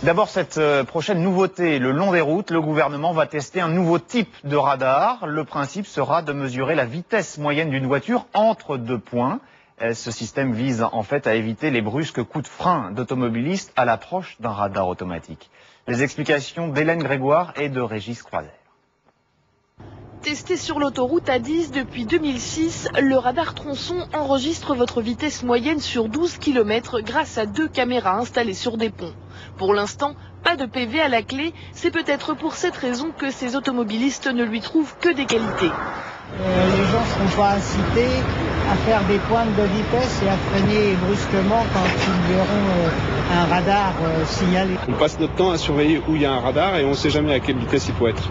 D'abord, cette prochaine nouveauté, le long des routes, le gouvernement va tester un nouveau type de radar. Le principe sera de mesurer la vitesse moyenne d'une voiture entre deux points. Ce système vise en fait à éviter les brusques coups de frein d'automobilistes à l'approche d'un radar automatique. Les explications d'Hélène Grégoire et de Régis Croiser. Testé sur l'autoroute A10 depuis 2006, le radar tronçon enregistre votre vitesse moyenne sur 12 km grâce à 2 caméras installées sur des ponts. Pour l'instant, pas de PV à la clé, c'est peut-être pour cette raison que ces automobilistes ne lui trouvent que des qualités. Les gens ne seront pas incités à faire des pointes de vitesse et à freiner brusquement quand ils verront un radar signalé. On passe notre temps à surveiller où il y a un radar et on ne sait jamais à quelle vitesse il faut être.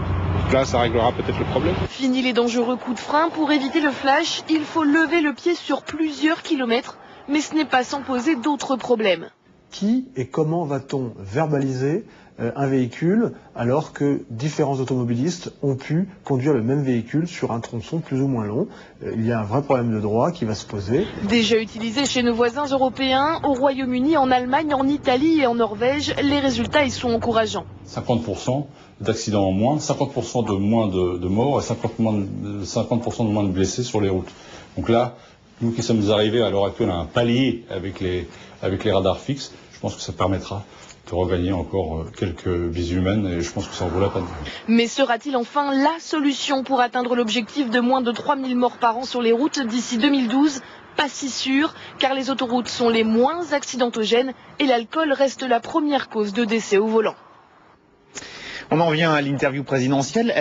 Là, ça réglera peut-être le problème. Fini les dangereux coups de frein. Pour éviter le flash, il faut lever le pied sur plusieurs kilomètres. Mais ce n'est pas sans poser d'autres problèmes. Qui et comment va-t-on verbaliser un véhicule alors que différents automobilistes ont pu conduire le même véhicule sur un tronçon plus ou moins long? Il y a un vrai problème de droit qui va se poser. Déjà utilisé chez nos voisins européens, au Royaume-Uni, en Allemagne, en Italie et en Norvège, les résultats y sont encourageants. 50% d'accidents en moins, 50% de moins de morts et 50% de moins de blessés sur les routes. Donc là, nous qui sommes arrivés à l'heure actuelle à un palier avec les radars fixes, je pense que ça permettra de regagner encore quelques vies humaines et je pense que ça en vaut la peine. Mais sera-t-il enfin la solution pour atteindre l'objectif de moins de 3000 morts par an sur les routes d'ici 2012 ? Pas si sûr, car les autoroutes sont les moins accidentogènes et l'alcool reste la première cause de décès au volant. On en vient à l'interview présidentielle.